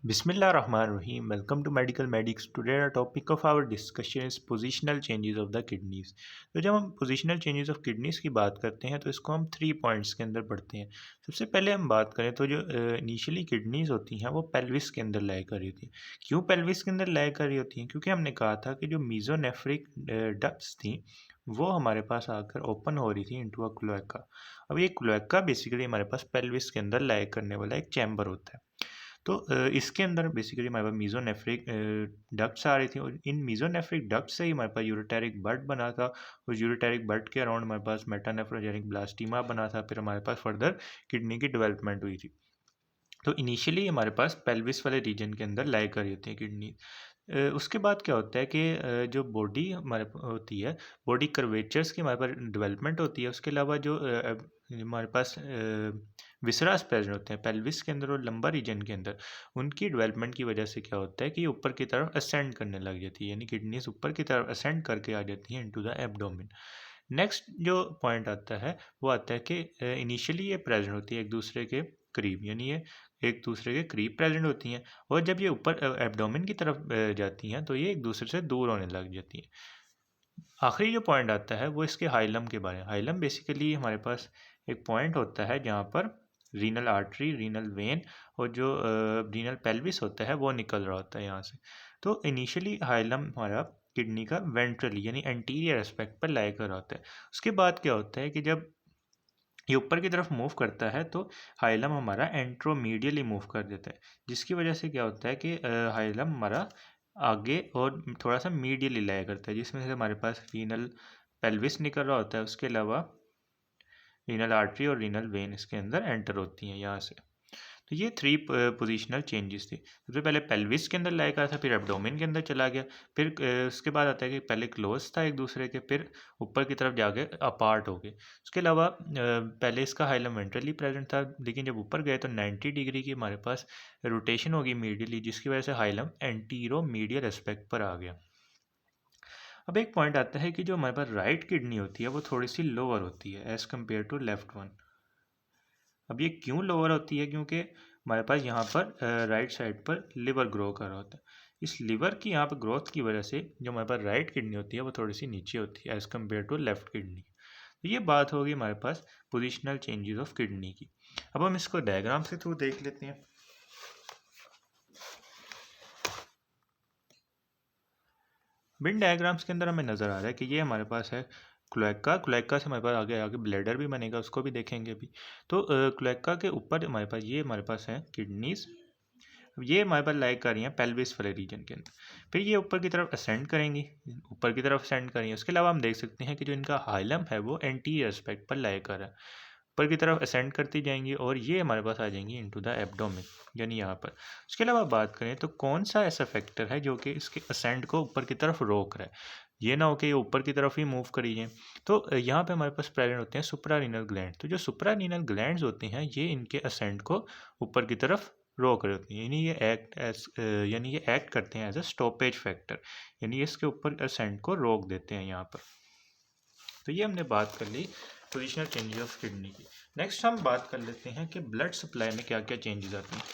Bismillahirrahmanirrahim. Welcome to Medical Medics. Today our topic of our discussion is positional changes of the kidneys. तो जब हम positional changes of kidneys की बात करते हैं तो इसको हम 3 पॉइंट्स के अंदर पढ़ते हैं। सबसे पहले हम बात करें तो जो इनिशियली किडनीज होती हैं वो पेल्विस के अंदर लाई कर रही होती हैं। क्यों पेल्विस के अंदर लाई कर रही होती हैं? क्योंकि हमने कहा था कि जो मीजोनेफ्रिक डक्ट्स थी वो हमारे पास आकर ओपन हो रही थी इनटू अ क्लोएका। अब ये क्लोएका बेसिकली हमारे पास पेल्विस के अंदर लाई करने वाला एक चैम्बर होता है। तो इसके अंदर बेसिकली हमारे पास मीज़ोनेफ्रिक डक्ट्स आ रही थी और इन मीज़ोनेफ्रिक डक्ट से ही हमारे पास यूरेटेरिक बड बना था। उस यूरेटेरिक बड के अराउंड हमारे पास मेटानेफ्रोजेनिक ब्लास्टीमा बना था। फिर हमारे पास फर्दर किडनी की डेवलपमेंट हुई थी। तो इनिशियली हमारे पास पेल्विस वाले रीजन के अंदर लाई कर रही होती है किडनी। उसके बाद क्या होता है कि जो बॉडी हमारे होती है, बॉडी कर्वेचर्स की हमारे पास डेवलपमेंट होती है। उसके अलावा जो हमारे पास विसरास प्रेजेंट होते हैं पेल्विस के अंदर और लंबा रीजन के अंदर, उनकी डेवलपमेंट की वजह से क्या होता है कि ये ऊपर की तरफ असेंड करने लग जाती है, यानी किडनीज ऊपर की तरफ असेंड करके आ जाती हैं इनटू द एब्डोमेन। नेक्स्ट जो पॉइंट आता है वो आता है कि इनिशियली ये प्रेजेंट होती है एक दूसरे के करीब, यानी ये एक दूसरे के करीब प्रेजेंट होती हैं और जब ये ऊपर एब्डोमेन की तरफ जाती हैं तो ये एक दूसरे से दूर होने लग जाती हैं। आखिरी जो पॉइंट आता है वो इसके हाइलम के बारे में। हाइलम बेसिकली हमारे पास एक पॉइंट होता है जहाँ पर रीनल आर्टरी, रीनल वेन और जो रीनल पेल्विस होता है वो निकल रहा होता है यहाँ से। तो इनिशियली हाइलम हमारा किडनी का वेंट्रली यानी एंटीरियर एस्पेक्ट पर लाई कर होता है। उसके बाद क्या होता है कि जब ये ऊपर की तरफ मूव करता है तो हाइलम हमारा एंट्रोमीडियली मूव कर देता है, जिसकी वजह से क्या होता है कि हाइलम हमारा आगे और थोड़ा सा मीडियली लाया करता है, जिसमें से हमारे पास रीनल पेल्विस निकल रहा होता है। उसके अलावा रीनल आर्टरी और रीनल वेन इसके अंदर एंटर होती हैं यहाँ से। तो ये थ्री पोजिशनल चेंजेस थी। सबसे पहले पेल्विस के अंदर लाया था, फिर एब्डोमेन के अंदर चला गया, फिर उसके बाद आता है कि पहले क्लोज था एक दूसरे के, फिर ऊपर की तरफ जाके अपार्ट हो गए। उसके अलावा पहले इसका हाइलम वेंट्रली प्रेजेंट था, लेकिन जब ऊपर गए तो 90 डिग्री की हमारे पास रोटेशन होगी मीडियली, जिसकी वजह से हाइलम एंटीरो मीडियल एस्पेक्ट पर आ गया। अब एक पॉइंट आता है कि जो हमारे पास राइट किडनी होती है वो थोड़ी सी लोअर होती है as compare to left one. अब ये क्यों लोअर होती है? क्योंकि हमारे पास यहाँ पर राइट साइड पर लिवर ग्रो कर रहा होता है। इस लिवर की यहाँ पर ग्रोथ की वजह से जो हमारे पास राइट किडनी होती है वो थोड़ी सी नीचे होती है as compare to left kidney. तो ये बात होगी हमारे पास पोजिशनल चेंजेस ऑफ किडनी की। अब हम इसको डायग्राम के थ्रू देख लेते हैं। बिन डायग्राम्स के अंदर हमें नज़र आ रहा है कि ये हमारे पास है क्लोएका। क्लोएका से हमारे पास आगे आगे ब्लैडर भी बनेगा, उसको भी देखेंगे अभी। तो क्लोएका के ऊपर हमारे पास है किडनीज। ये हमारे पास लाइक कर रही हैं पेल्विस वाले रीजन के अंदर। फिर ये ऊपर की तरफ असेंड करेंगी, ऊपर की तरफ असेंड करेंगी। उसके अलावा हम देख सकते हैं कि जो इनका हाइलम है वो एंटीरियर एस्पेक्ट पर लाइक कर रहा है, ऊपर की तरफ असेंड करती जाएंगी और ये हमारे पास आ जाएंगी इनटू द एब्डोमेन, यानी यहाँ पर। उसके अलावा बात करें तो कौन सा ऐसा फैक्टर है जो कि इसके असेंड को ऊपर की तरफ रोक रहा है, ये ना हो कि ये ऊपर की तरफ ही मूव करी जाए। तो यहाँ पे हमारे पास प्रेजेंट होते हैं सुप्रारीनल ग्लैंड। तो जो सुप्रारीनल ग्लैंड्स होते हैं ये इनके असेंड को ऊपर की तरफ रोक रहे होते हैं, यानी ये एक्ट करते हैं एज अ स्टॉपेज फैक्टर, यानी इसके ऊपर असेंड को रोक देते हैं यहाँ पर। तो ये हमने बात कर ली पोजिशनल चेंजेस ऑफ किडनी की। नेक्स्ट हम बात कर लेते हैं कि ब्लड सप्लाई में क्या क्या चेंजेस आते हैं।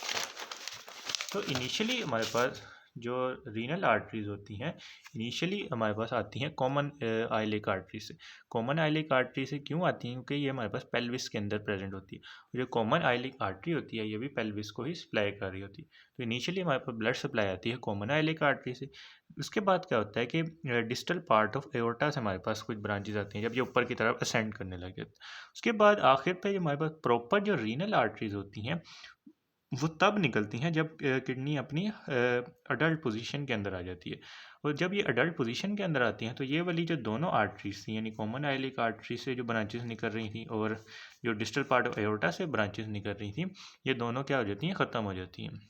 तो इनिशियली हमारे पास जो रीनल आर्टरीज होती हैं इनिशियली हमारे पास आती हैं कॉमन आइलिक आर्टरी से। कॉमन आइलिक आर्टरी से क्यों आती हैं? क्योंकि ये हमारे पास पेल्विस के अंदर प्रेजेंट होती है और जो कॉमन आइलिक आर्टरी होती है ये भी पेल्विस को ही सप्लाई कर रही होती है। तो इनिशियली हमारे पास ब्लड सप्लाई आती है कॉमन आइलिक आर्टरी से। उसके बाद क्या होता है कि डिस्टल पार्ट ऑफ एओर्टा से हमारे पास कुछ ब्रांचेज आती हैं जब ये ऊपर की तरफ असेंड करने लगे। उसके बाद आखिर पे हमारे पास प्रॉपर जो रीनल आर्टरीज होती हैं वो तब निकलती हैं जब किडनी अपनी अडल्ट पोजीशन के अंदर आ जाती है। और जब ये अडल्ट पोजीशन के अंदर आती हैं तो ये वाली जो दोनों आर्टरीज थी, यानी कॉमन आइलिक आर्टरी से जो ब्रांचेस निकल रही थी और जो डिस्टल पार्ट ऑफ एओर्टा से ब्रांचेस निकल रही थी, ये दोनों क्या हो जाती हैं? ख़त्म हो जाती हैं।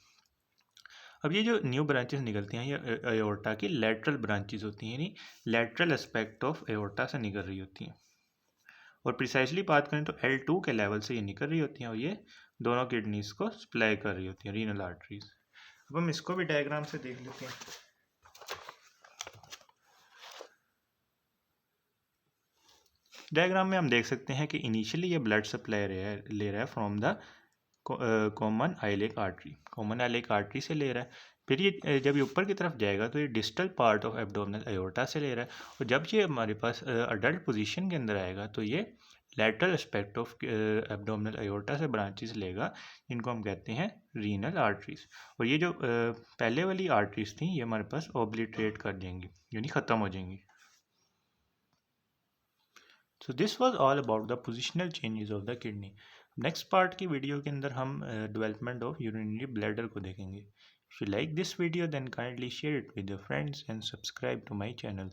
अब ये जो न्यू ब्रांचेस निकलती हैं ये एओर्टा की लेटरल ब्रांचेस होती हैं, यानी लेटरल एस्पेक्ट ऑफ एओर्टा से निकल रही होती हैं। और प्रिसाइसली बात करें तो L2 के लेवल से ये निकल रही होती हैं और ये दोनों किडनीज को सप्लाई कर रही होती हैं, रीनल आर्टरीज। अब हम इसको भी डायग्राम से देख लेते हैं। डायग्राम में हम देख सकते हैं कि इनिशियली ये ब्लड सप्लाई ले रहा है from the common iliac artery, common iliac artery से ले रहा है। फिर ये जब ये ऊपर की तरफ जाएगा तो ये डिस्टल पार्ट ऑफ एब्डोमिनल अयोर्टा से ले रहा है, और जब ये हमारे पास अडल्ट पोजीशन के अंदर आएगा तो ये लैटरल एस्पेक्ट ऑफ एब्डोमिनल अयोर्टा से ब्रांचेस लेगा, जिनको हम कहते हैं रीनल आर्टरीज। और ये जो पहले वाली आर्टरीज थी ये हमारे पास ओब्लिटरेट कर देंगी, यानी ख़त्म हो जाएंगी। So this was all about the positional changes of the kidney. Next part की वीडियो के अंदर हम डेवलपमेंट ऑफ यूरिनरी ब्लैडर को देखेंगे। If you like this video then kindly share it with your friends and subscribe to my channel.